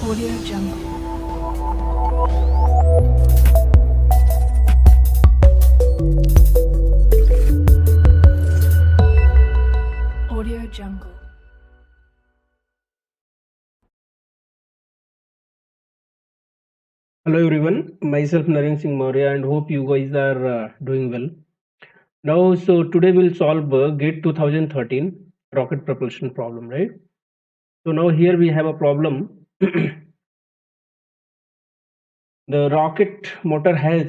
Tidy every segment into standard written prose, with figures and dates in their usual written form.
Audio Jungle. Audio Jungle. Hello everyone, myself Naren Singh Maurya and hope you guys are doing well. Now, so today we'll solve GATE 2013 rocket propulsion problem, right? So now here we have a problem. The rocket motor has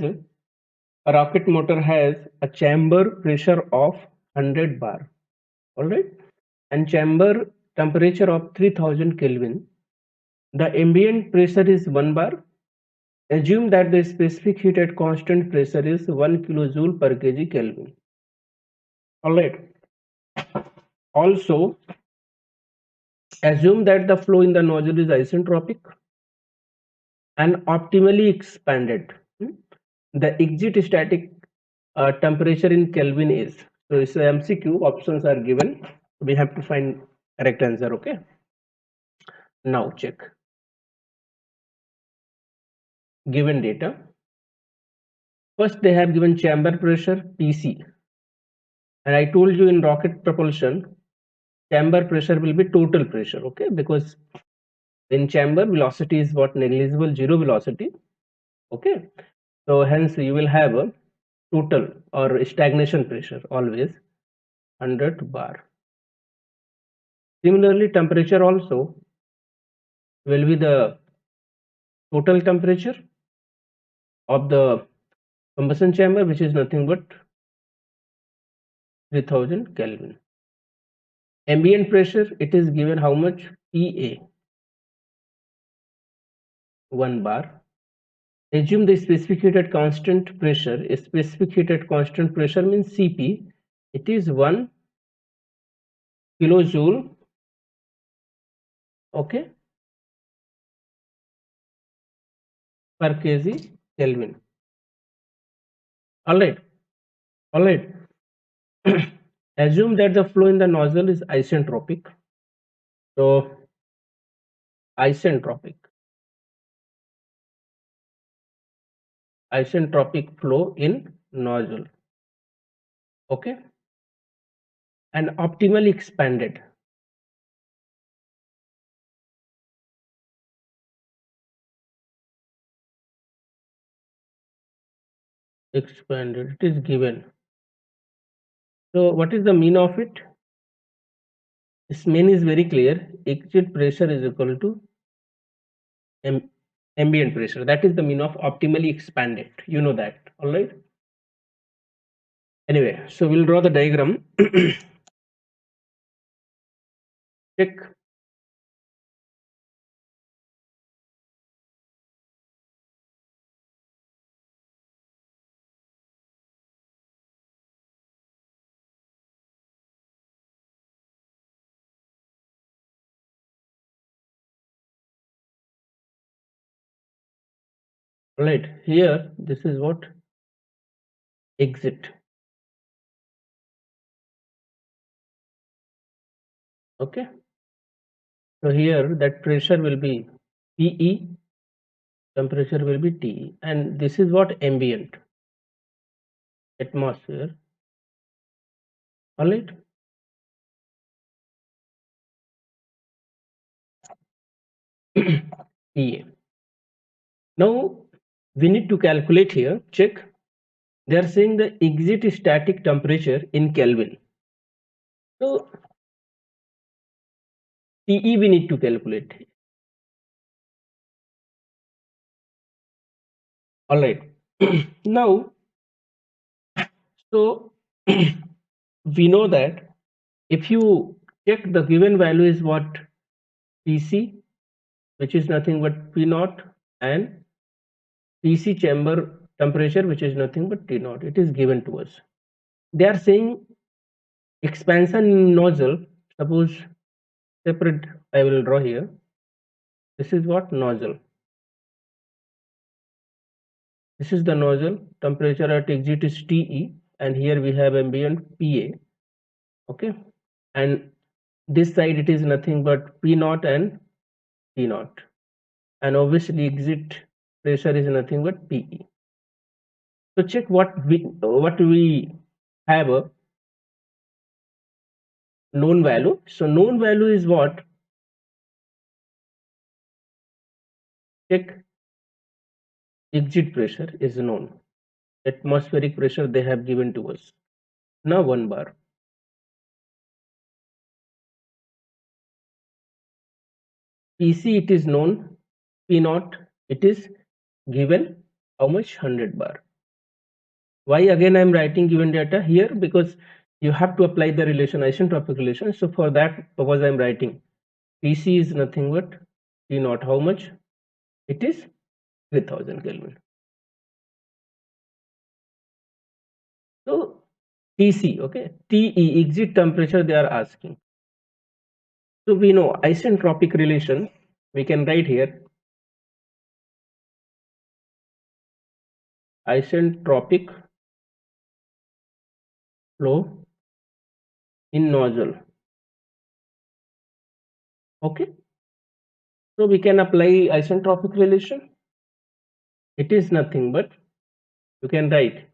a chamber pressure of 100 bar, all right, and chamber temperature of 3000 Kelvin. The ambient pressure is 1 bar. Assume that the specific heat at constant pressure is 1 kilojoule per kg Kelvin. All right. Also, assume that the flow in the nozzle is isentropic and optimally expanded. The exit static temperature in Kelvin is. So it's a MCQ. Options are given. We have to find correct answer. Okay. Now check. Given data. First, they have given chamber pressure PC, and I told you in rocket propulsion, chamber pressure will be total pressure. Okay, because in chamber velocity is what, negligible, zero velocity. Okay, so hence you will have a total or stagnation pressure always 100 bar. Similarly, temperature also will be the total temperature of the combustion chamber, which is nothing but 3000 Kelvin. Ambient pressure, it is given how much? PA, 1 bar. Assume the specific heat at constant pressure. Specific heat at constant pressure means CP. It is 1 kilojoule, okay, per kg Kelvin. All right. All right. Assume that the flow in the nozzle is isentropic. So isentropic flow in nozzle, okay, and optimally expanded. Expanded, it is given. So what is the mean of it? This mean is very clear. Exit pressure is equal to ambient pressure. That is the mean of optimally expanded. You know that. All right. Anyway, so we'll draw the diagram. Check. All right. Here, this is what? Exit. Okay. So here that pressure will be PE, temperature will be TE, and this is what? Ambient, atmosphere. All right. PA. Now we need to calculate here. Check. They are saying the exit static temperature in Kelvin. So TE we need to calculate. All right. Now, so we know that if you check, the given value is what? PC, which is nothing but P naught, and PC chamber temperature, which is nothing but T naught. It is given to us. They are saying expansion nozzle. Suppose separate, I will draw here. This is what? Nozzle. This is the nozzle. Temperature at exit is TE, and here we have ambient PA. Okay, and this side it is nothing but P naught and T naught. and obviously exit pressure is nothing but PE. So check what we have a known value. So known value is what? Check exit pressure is known. Atmospheric pressure they have given to us. Now 1 bar. PC it is known. P naught it is given how much? 100 bar. Why again I am writing given data here? Because you have to apply the relation, isentropic relation. So for that purpose I am writing PC is nothing but P naught how much? It is 3000 Kelvin. So TC, okay, TE exit temperature they are asking. So we know isentropic relation. We can write here isentropic flow in nozzle. Okay, so we can apply isentropic relation. It is nothing but you can write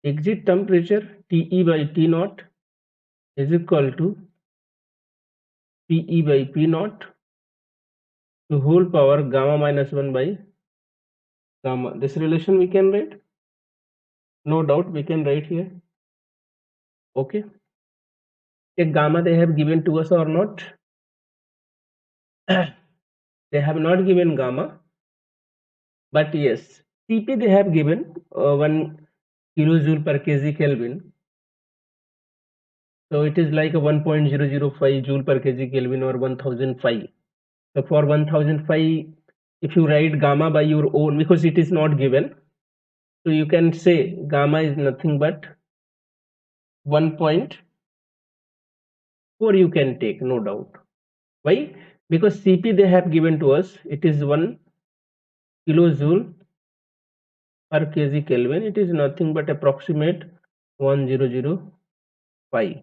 exit temperature TE by T naught is equal to PE by P naught to whole power gamma minus 1 by gamma. This relation we can write. No doubt we can write here. Okay. If gamma they have given to us or not? They have not given gamma, but yes, Cp they have given 1 kilojoule per kg Kelvin. So it is like a 1.005 joule per kg Kelvin or 1005. So for 1005, if you write gamma by your own, because it is not given, so you can say gamma is nothing but 1.4 you can take, no doubt. Why? Because Cp they have given to us, it is 1 kilojoule per kg Kelvin. It is nothing but approximate 1005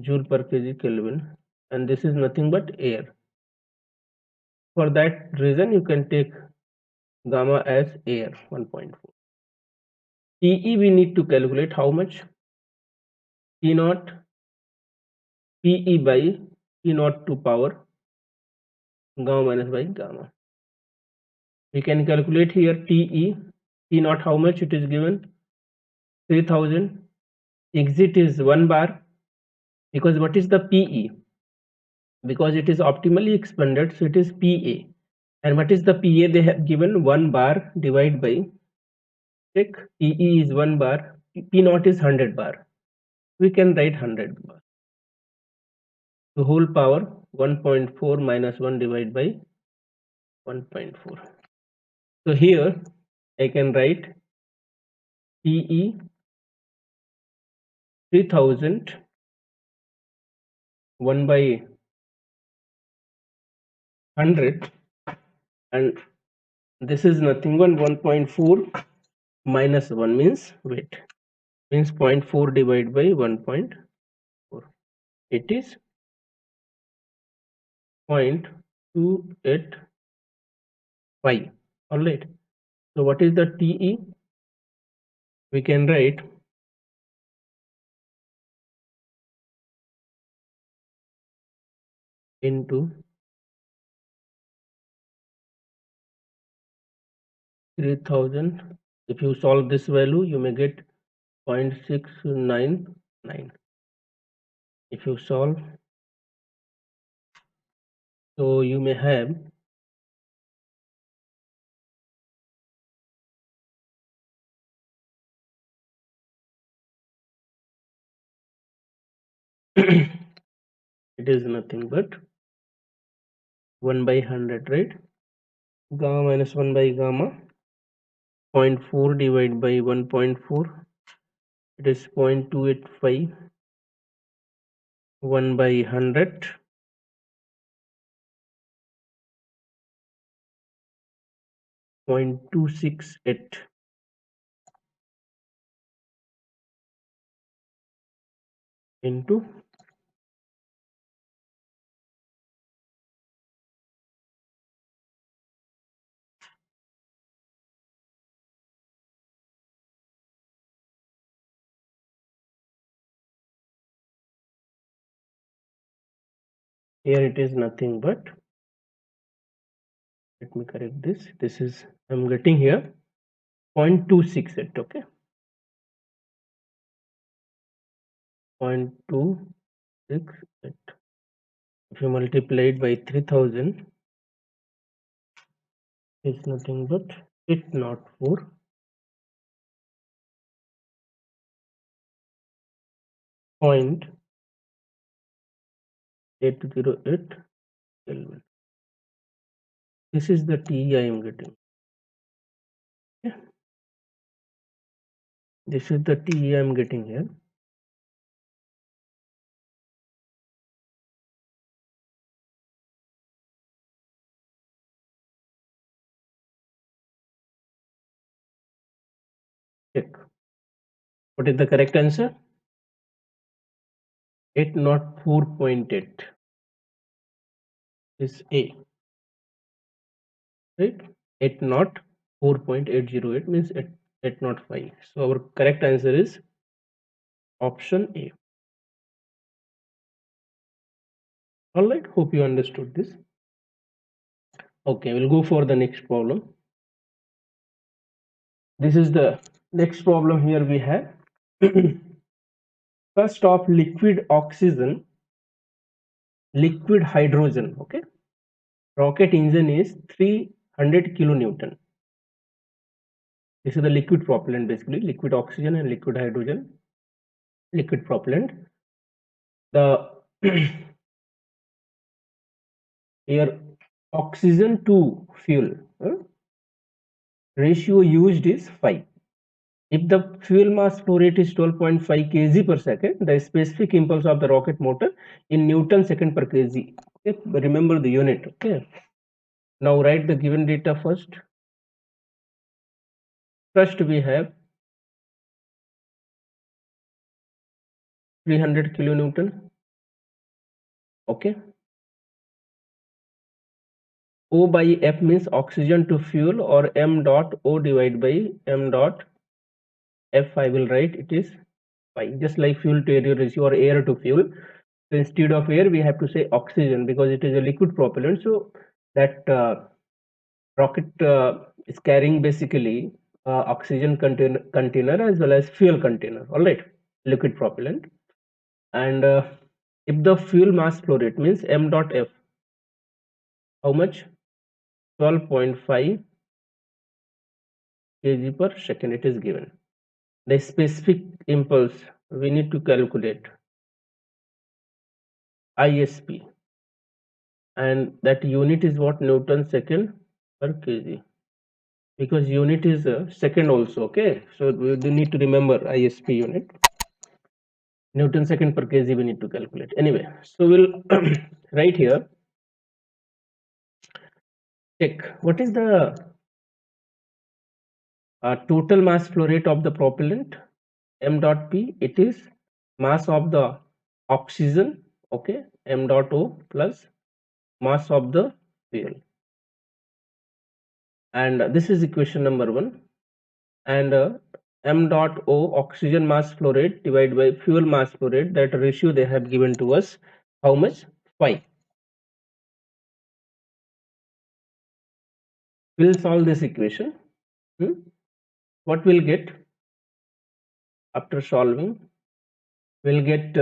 joule per kg Kelvin, and this is nothing but air. For that reason, you can take gamma as air 1.4. TE we need to calculate how much? T naught PE by T naught to power gamma minus by gamma. We can calculate here TE. T naught how much it is given? 3000. Exit is 1 bar, because what is the PE? Because it is optimally expanded, so it is PA. And what is the PA? They have given 1 bar divided by, check, PE is 1 bar, P naught is 100 bar. We can write 100 bar. The whole power 1.4 minus 1 divided by 1.4. So here I can write PE 3000 1 by 100, and this is nothing but 1.4 minus 1 means wait, means 0.4 divided by 1.4. It is 0.285. All right. So what is the TE? We can write into 3000. If you solve this value, you may get 0.699. If you solve, so you may have it is nothing but 1 by 100, right? Gamma minus 1 by gamma, 0.4 divided by 1.4, it is 0.285. 1 by 100, 0.268 into Here it is nothing but, let me correct this. This is, I'm getting here 0.268. Okay, 0.268. If you multiply it by 3000, it's nothing but 804.808 Kelvin. This is the TE I am getting. Okay. This is the TE I am getting here. Check. What is the correct answer? 804.8 is A, right? 804.808 means 805. So our correct answer is option A. All right, hope you understood this. Okay, we'll go for the next problem. This is the next problem here we have. First of liquid oxygen, liquid hydrogen. Okay, rocket engine is 300 kilonewton. This is the liquid propellant, basically liquid oxygen and liquid hydrogen, liquid propellant. The here oxygen to fuel ratio used is 5. If the fuel mass flow rate is 12.5 kg per second, the specific impulse of the rocket motor in Newton second per kg. Okay, remember the unit. Okay. Now write the given data first. First we have 300 kilonewton. Okay. O by F means oxygen to fuel, or M dot O divided by M dot F. I will write it is 5, just like fuel to air ratio or air to fuel. So instead of air, we have to say oxygen because it is a liquid propellant. So that rocket is carrying basically oxygen container as well as fuel container. All right, liquid propellant. And if the fuel mass flow rate means M dot F, how much? 12.5 kg per second it is given. The specific impulse we need to calculate ISP, and that unit is what? Newton second per kg, because unit is second also. Okay, so we need to remember ISP unit. Newton second per kg we need to calculate. Anyway, so we'll write here. Check what is the total mass flow rate of the propellant. M dot P, it is mass of the oxygen. Okay, M dot O plus mass of the fuel, and this is equation number 1. And M dot O, oxygen mass flow rate divided by fuel mass flow rate, that ratio they have given to us, how much? 5. We'll solve this equation. What we'll get after solving? We'll get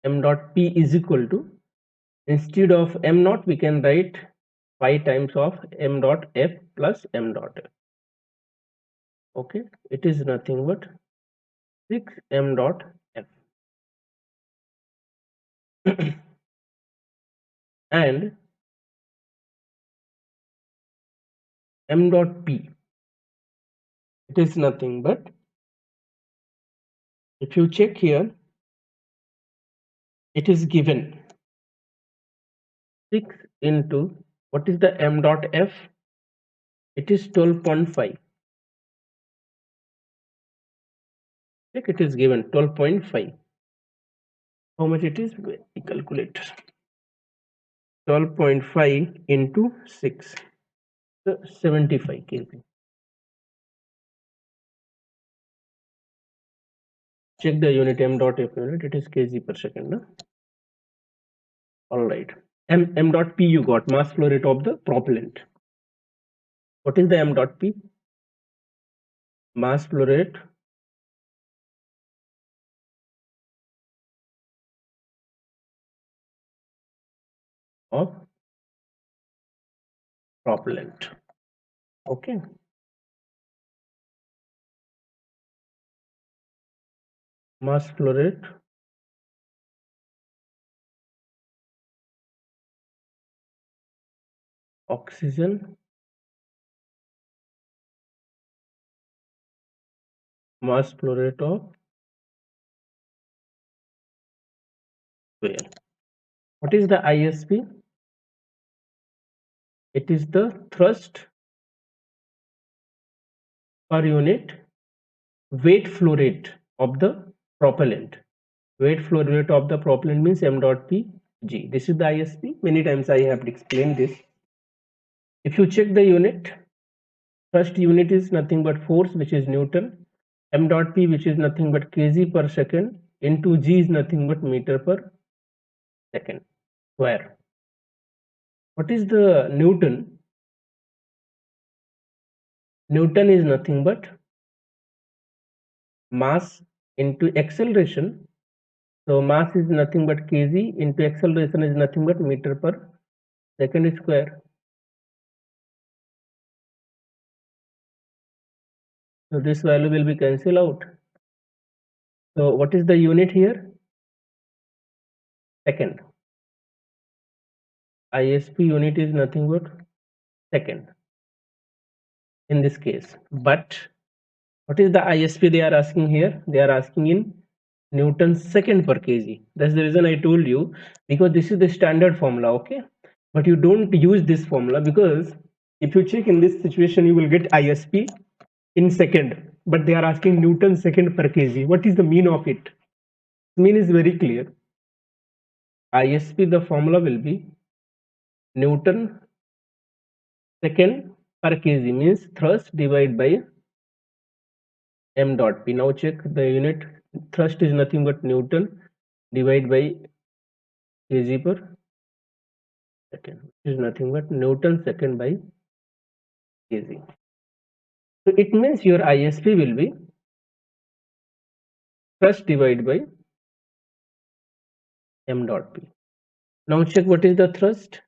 M dot P is equal to, instead of M naught we can write 5 times of M dot F plus M dot F. Okay, it is nothing but 6 M dot F. And M dot P, it is nothing but, if you check here, it is given 6 into, what is the M dot F? It is 12.5. Check, it is given 12.5. How much it is? We calculate. 12.5 into 6, so 75 kg. Check the unit m dot f unit. It is kg per second. No? All right. M dot P you got mass flow rate of the propellant. What is the M dot P? Mass flow rate of propellant. Okay. Mass flow rate oxygen, mass flow rate of fuel. What is the ISP? It is the thrust per unit weight flow rate of the propellant. Weight flow rate of the propellant means m dot p g. This is the ISP. Many times I have explained this. If you check the unit, first unit is nothing but force, which is Newton. M dot p, which is nothing but kg per second, into g is nothing but meter per second square. What is the Newton? Newton is nothing but mass into acceleration. So mass is nothing but kg into acceleration is nothing but meter per second square. So this value will be cancelled out. So what is the unit here? Second. ISP unit is nothing but second in this case. But what is the ISP they are asking here? They are asking in Newton second per kg. That's the reason I told you, because this is the standard formula, okay? But you don't use this formula, because if you check in this situation, you will get ISP in second, but they are asking Newton second per kg. What is the mean of it? Mean is very clear. ISP, the formula will be Newton second per kg, means thrust divided by m dot p. Now check the unit. Thrust is nothing but Newton divided by kg per second, which is nothing but Newton second by kg. So it means your ISP will be thrust divided by m dot p. Now check what is the thrust.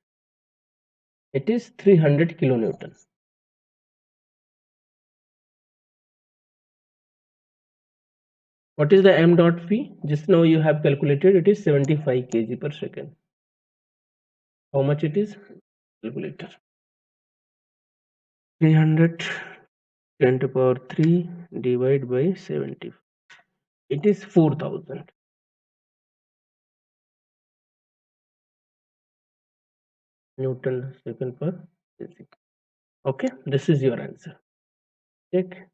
It is 300 kilonewton. What is the m dot p? Just now you have calculated, it is 75 kg per second. How much it is? Calculator. 300 10 to power 3 divided by 70. It is 4000 Newton second per kg. Okay, this is your answer. Check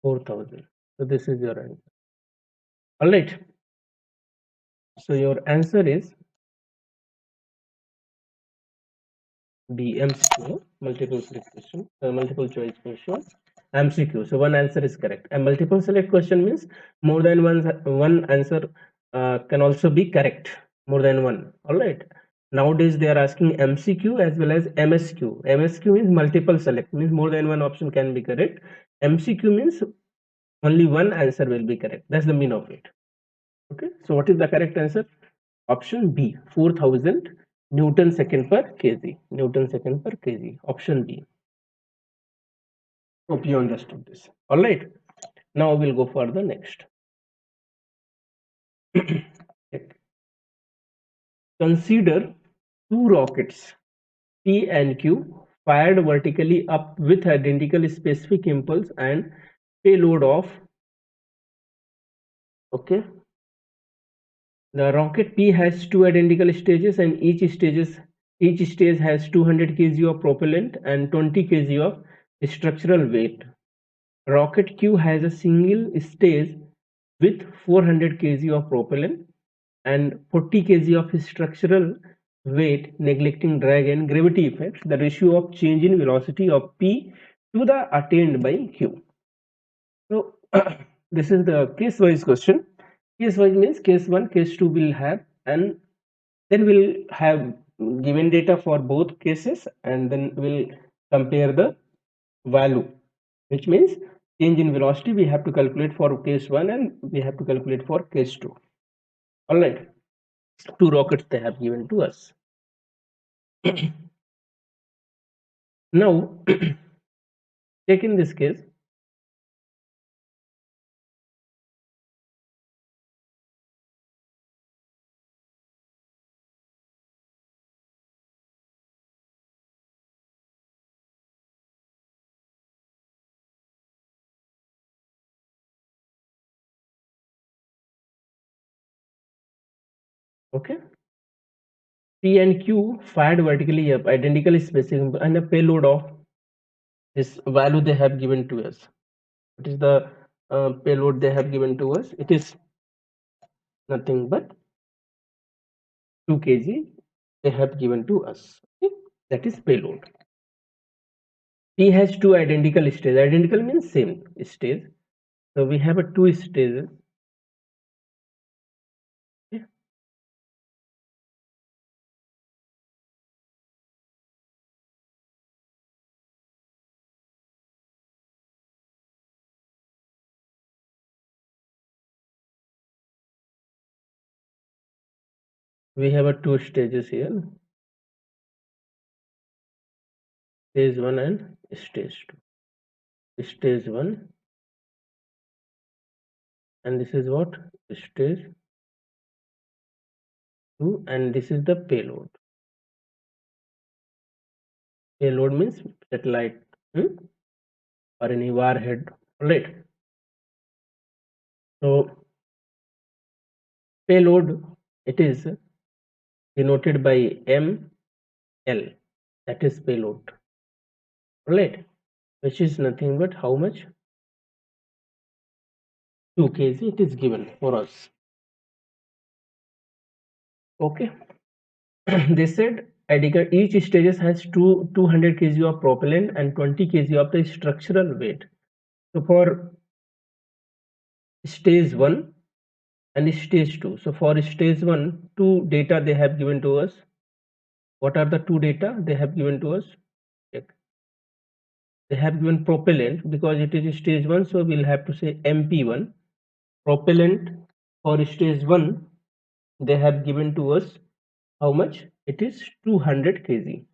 4000. So this is your answer. All right. So your answer is B, MCQ, multiple select question, multiple choice question, MCQ. So one answer is correct. And multiple select question means more than one answer can also be correct. More than one. All right. Nowadays they are asking MCQ as well as MSQ. MSQ means multiple select, means more than one option can be correct. MCQ means only one answer will be correct. That's the mean of it. Okay. So what is the correct answer? Option B, 4000 Newton second per kg. Newton second per kg. Option B. Hope you understood this. All right. Now we'll go for the next. Consider two rockets P and Q fired vertically up with identical specific impulse and payload of, okay, the rocket P has two identical stages, and each stage has 200 kg of propellant and 20 kg of structural weight. Rocket Q has a single stage with 400 kg of propellant and 40 kg of structural weight, neglecting drag and gravity effects. The ratio of change in velocity of P to the attained by Q. So this is the case wise question. Case wise means case 1, case 2 will have, and then we'll have given data for both cases, and then we'll compare the value, which means change in velocity we have to calculate for case 1 and we have to calculate for case 2. All right, two rockets they have given to us. Now take in this case, okay, P and Q fired vertically up, identical spacing, and a payload of this value they have given to us. What is the payload they have given to us? It is nothing but 2 kg they have given to us. Okay? That is payload. P has two identical stages. Identical means same stage. So we have a two stages. Okay? We have a two stages here. Stage 1 and stage 2. Stage 1, and this is what? Stage 2, and this is the payload. Payload means satellite, or any warhead, right? So payload, it is denoted by ML, that is payload, right? Which is nothing but how much? 2 kg it is given for us. Okay. They said each stages has 200 kg of propellant and 20 kg of the structural weight. So for stage 1 and stage 2, so for stage 1, two data they have given to us. What are the two data they have given to us? Check. They have given propellant because it is stage 1, so we'll have to say MP1. Propellant for stage 1 they have given to us how much? It is 200 kg.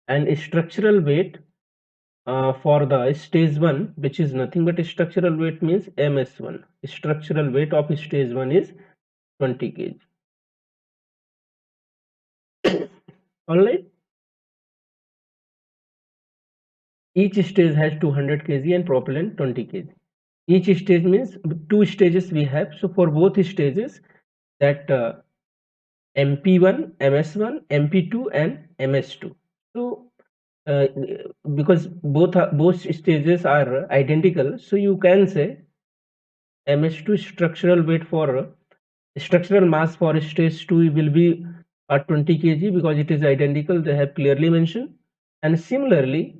And structural weight for the stage 1, which is nothing but structural weight, means ms1. Structural weight of stage 1 is 20 kg. All right, each stage has 200 kg and propellant 20 kg. Each stage means two stages we have, so for both stages, that mp1, ms1, mp2 and ms2. So uh, because both stages are identical, so you can say ms2 structural weight for structural mass for stage 2 will be at 20 kg because it is identical, they have clearly mentioned. And similarly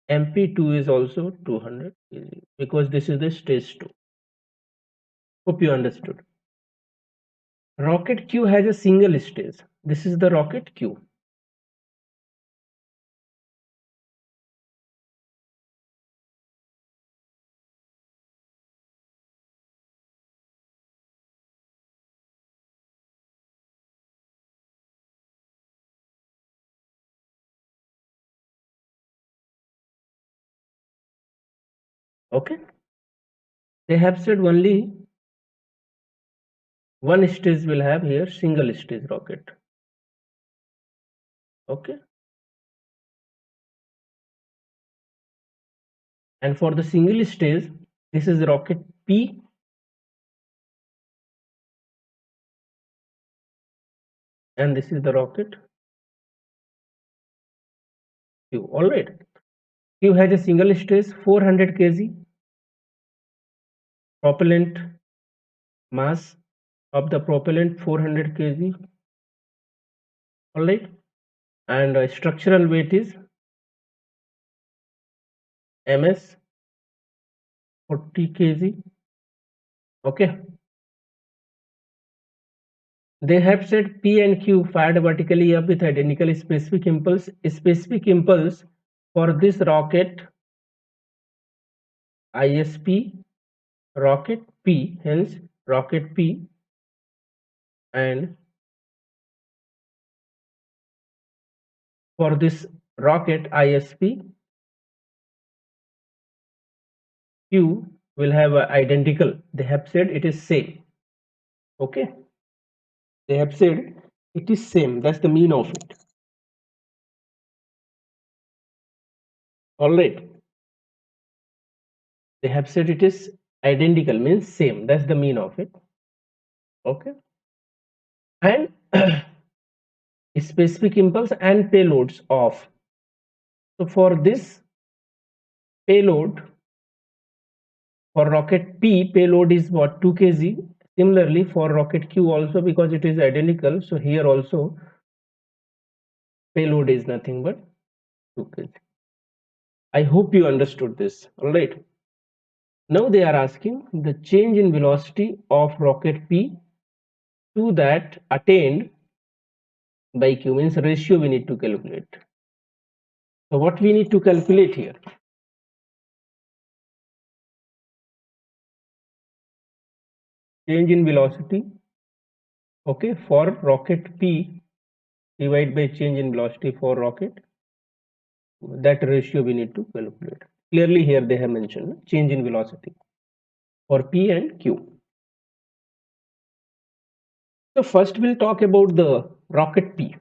mp2 is also 200 kg because this is the stage 2. Hope you understood. Rocket Q has a single stage. This is the rocket Q. Okay, they have said only one stage will have here, single stage rocket. Okay, and for the single stage, this is rocket P, and this is the rocket Q. All right, Q has a single stage, 400 kg propellant mass of the propellant, 400 kg. All right, and structural weight is ms 40 kg. Okay, they have said P and Q fired vertically up with identical specific impulse. Specific impulse for this rocket ISP, rocket P, hence rocket P, and for this rocket ISP, Q will have identical. They have said it is same. Okay, they have said it is same. That's the mean of it. All right. They have said it is identical, means same. That's the mean of it. Okay, and specific impulse and payloads of. So for this payload, for rocket P, payload is what, 2 kg. Similarly for rocket Q also, because it is identical, so here also payload is nothing but 2 kg. I hope you understood this. All right. Now they are asking the change in velocity of rocket P to that attained by Q, means ratio we need to calculate. So what we need to calculate here? Change in velocity, okay, for rocket P divided by change in velocity for rocket. That ratio we need to calculate. Clearly here they have mentioned change in velocity for P and Q. So first we'll talk about the rocket P.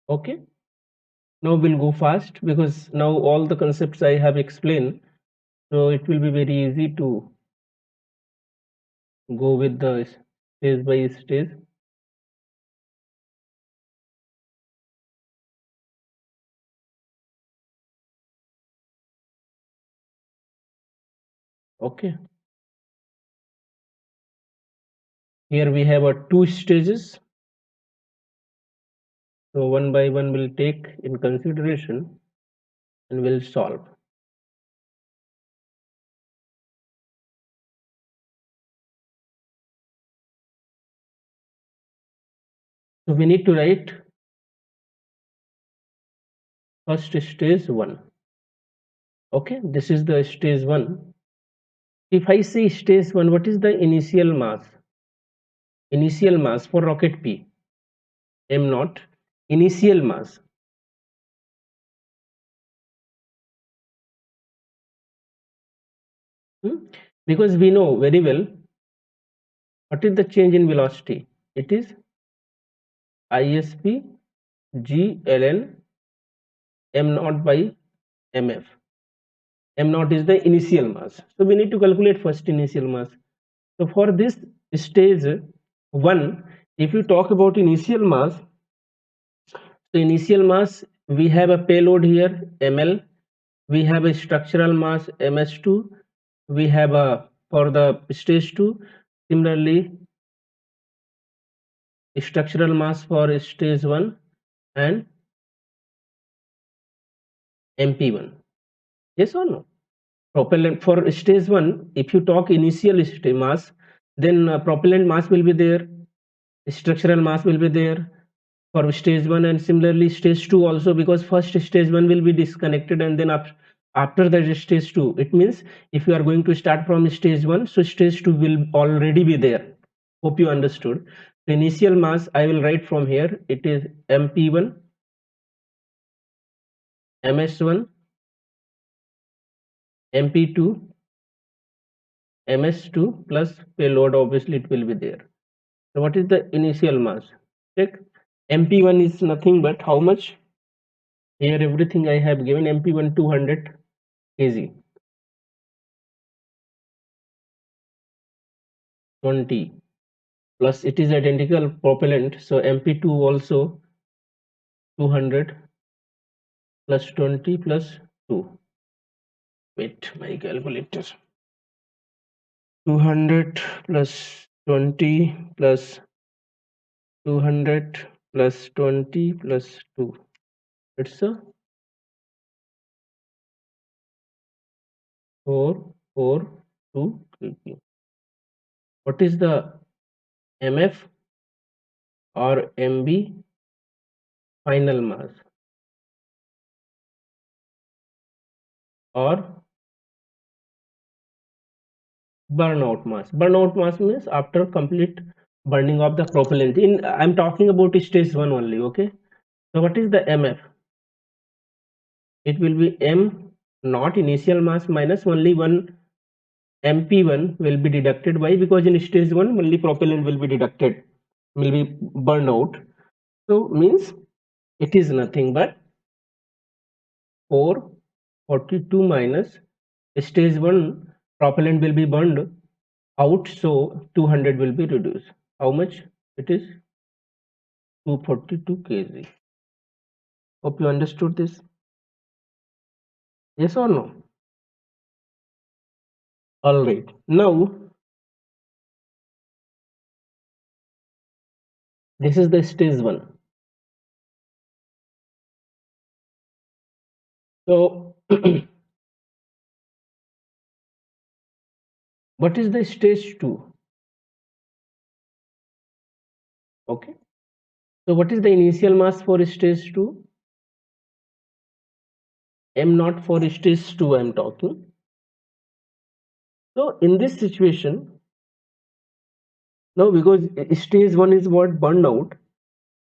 Okay. Now we'll go fast because now all the concepts I have explained. So it will be very easy to go with the stage by stage. Okay. Here we have 2 stages. So one by one we'll take in consideration and we'll solve. So we need to write first stage 1. Okay, this is the stage 1. If I say stage 1, what is the initial mass? Initial mass for rocket P, m naught, initial mass. Because we know very well what is the change in velocity. It is ISP G ln m naught by mf. M naught is the initial mass. So we need to calculate first initial mass. So for this stage 1, if you talk about initial mass, so initial mass, we have a payload here ml, we have a structural mass ms2, we have a, for the stage 2, similarly structural mass for stage 1 and mp1. Yes or no? Propellant for stage 1, if you talk initial stage mass, then propellant mass will be there, structural mass will be there for stage 1, and similarly stage 2 also, because first stage 1 will be disconnected and then after that stage 2. It means if you are going to start from stage 1, so stage 2 will already be there. Hope you understood. The initial mass I will write from here. It is mp1 ms1 mp2 ms2 plus payload, obviously it will be there. So what is the initial mass? Check. mp1 is nothing but how much? Here everything I have given. mp1 200 kg. 20 plus it is identical propellant, so mp2 also 200 plus 20 plus 2. Wait, my calculator. 200 plus 20 plus 200 plus 20 plus 2. It's a 4, 4, 2 kg. What is the MF or MB final mass or burnout mass? Burnout mass means after complete burning of the propellant. I'm talking about stage 1 only, okay? So what is the MF? It will be M not initial mass minus only one MP1 will be deducted. Why? Because in stage 1 only propellant will be deducted, will be burned out. So means it is nothing but 442 minus stage 1 propellant will be burned out, so 200 will be reduced. How much? It is 242 kg. Hope you understood this. Yes or no? All right. Now this is the stage 1. So what is the stage 2? Okay. So what is the initial mass for stage 2? M not for stage 2 I am talking. So in this situation, now because stage 1 is what burned out.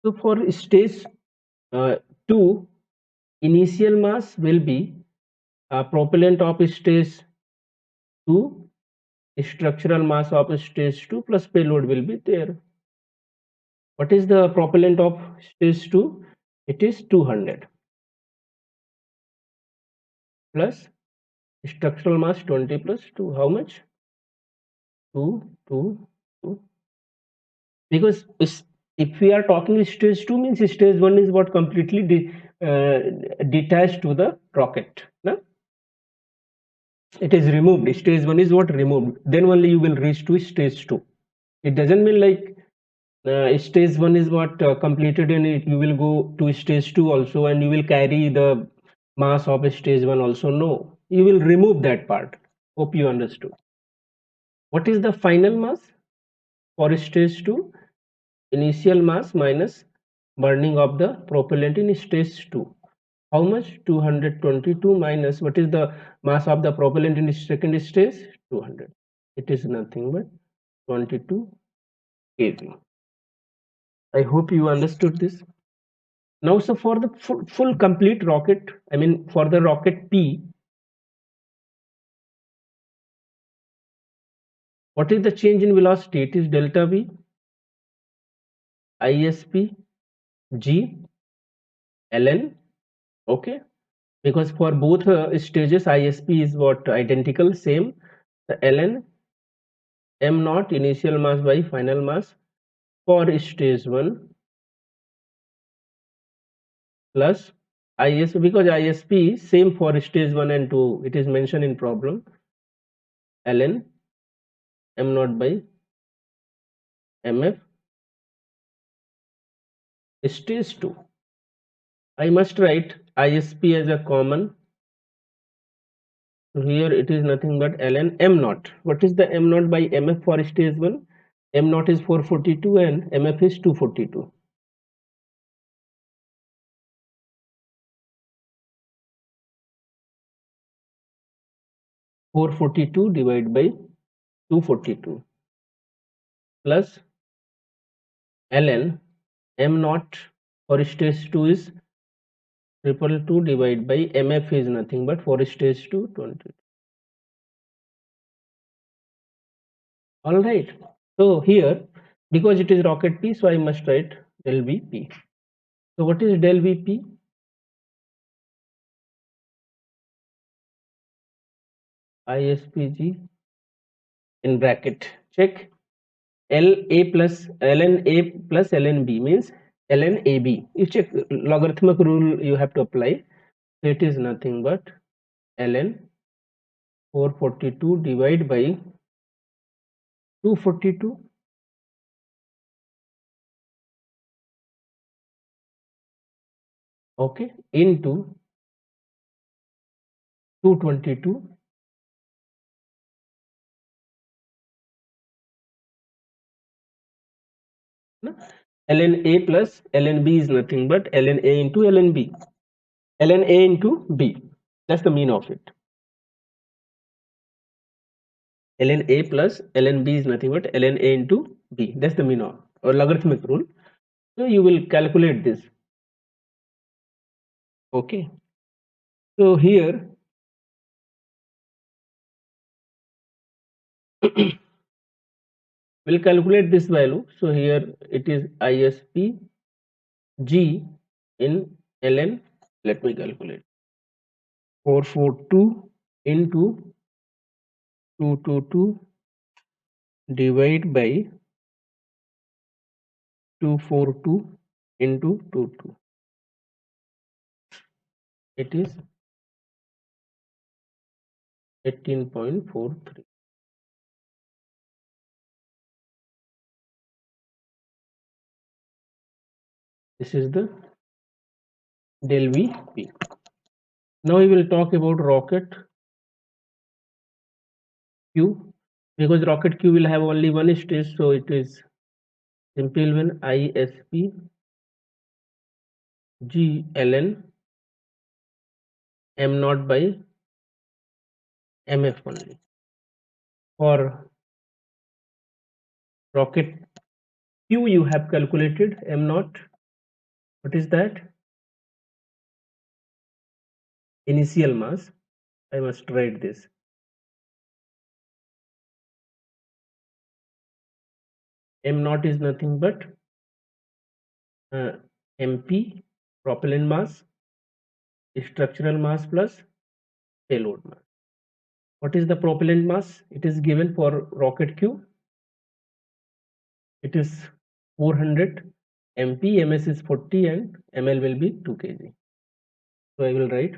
So for stage 2, initial mass will be propellant of stage 2, structural mass of stage 2 plus payload will be there. What is the propellant of stage 2? It is 200 plus structural mass 20 plus 2. How much? 2, 2, 2. Because if we are talking stage 2 means stage 1 is what completely detached to the rocket. No? It is removed. Stage 1 is what removed. Then only you will reach to stage 2. It doesn't mean like stage 1 is what completed and you will go to stage 2 also and you will carry the mass of stage 1 also. No, you will remove that part. Hope you understood. What is the final mass for stage 2? Initial mass minus burning of the propellant in stage 2. How much? 222 minus what is the mass of the propellant in the second stage? 200. It is nothing but 22 kg. I hope you understood this. Now, so for the full complete rocket, I mean for the rocket P, what is the change in velocity? It is delta V, ISP, G, ln. Okay, because for both stages, ISP is what identical, same. The ln m naught initial mass by final mass for stage 1 plus ISP, because ISP is same for stage 1 and 2. It is mentioned in problem. Ln m naught by mf stage 2. I must write ISP as a common. So here it is nothing but ln m naught. What is the m naught by mf for stage 1? M naught is 442 and mf is 242. Four 42 divided by 242 plus ln m naught for stage 2 is 222 divided by mf is nothing but for stage 2 20. All right. So here because it is rocket P, so I must write del Vp. So what is del Vp? ISPG in bracket. Check LA plus ln A plus ln B means ln AB. You check logarithmic rule you have to apply. So it is nothing but ln 442 divided by 242 okay, into 222 no? ln A plus ln B is nothing but ln A into ln B. ln A into B. That's the mean of it. ln A plus ln B is nothing but ln A into B. That's the mean of or logarithmic rule. So you will calculate this. Okay. So here we'll calculate this value. So here it is ISP G in ln. Let me calculate. 442 into 222 divide by 242 into 22. It is 18.43. This is the del VP. Now we will talk about rocket Q, because rocket Q will have only one stage, so it is simple when ISP G ln m naught by mf only. For rocket Q you have calculated m naught. What is that? Initial mass. I must write this. M naught is nothing but MP, propellant mass, structural mass plus payload mass. What is the propellant mass? It is given for rocket Q. It is 400 MP, MS is 40 and ML will be 2 kg. So I will write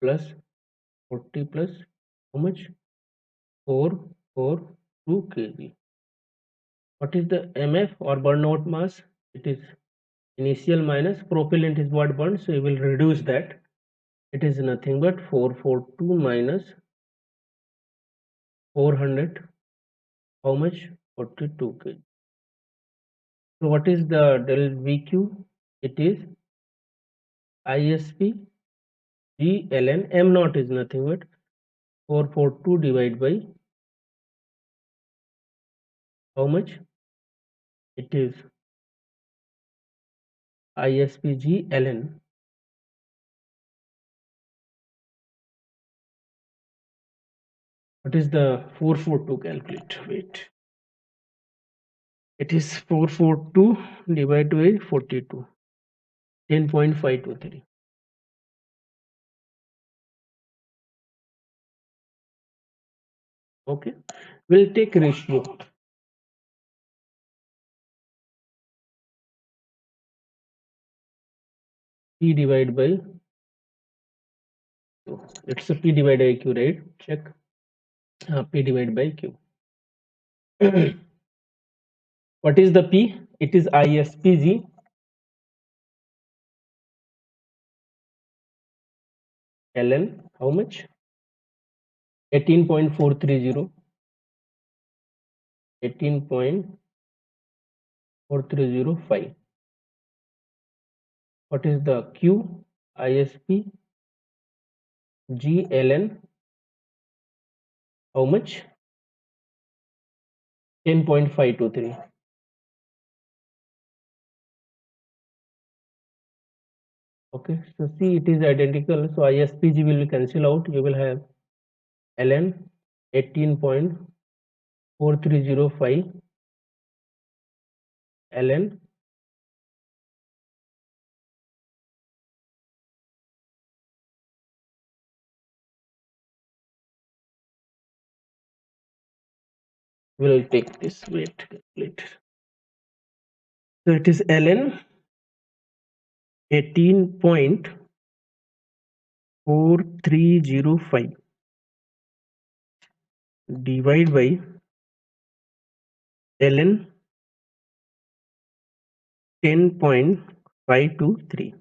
plus 40 plus how much? 442 kg. What is the MF or burnout mass? It is initial minus propellant is what burned, so we will reduce that. It is nothing but 442 minus 400. How much? 42 kg. So what is the del VQ? It is ISP G ln m naught is nothing but 442 divided by how much? It is ISP G ln. What is the 442 calculate? Wait. It is 442 divided by 42. 10.523. Okay. We'll take ratio. P divided by Q. It's a P divided by Q, right? Check. P divided by Q. What is the P? It is ISPG ln. How much? 18.430. 18.4305. What is the Q? ISP G ln. How much? 10.523. Okay, so see it is identical. So ISPG will cancel out. You will have ln 18.4305 ln will take this. Wait, calculate. So it is ln 18.4305 divided by ln 523.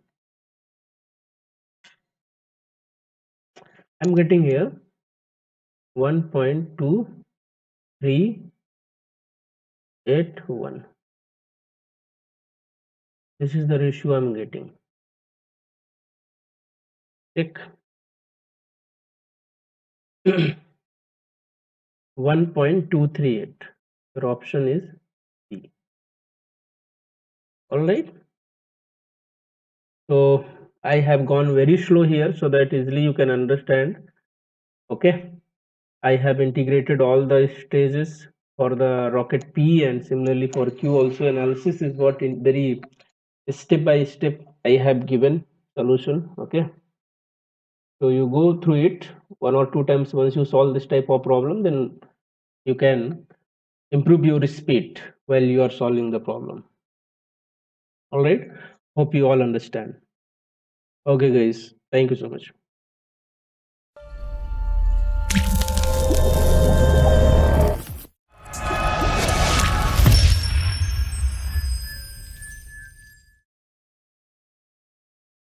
I'm getting here 1.2381. This is the ratio I'm getting. Check. 1.238. Your option is C. All right. So I have gone very slow here so that easily you can understand. Okay. I have integrated all the stages for the rocket P, and similarly for Q also. Analysis is what in very step by step I have given solution. Okay. So you go through it one or two times. Once you solve this type of problem, then you can improve your speed while you are solving the problem. All right. Hope you all understand. Okay, guys. Thank you so much.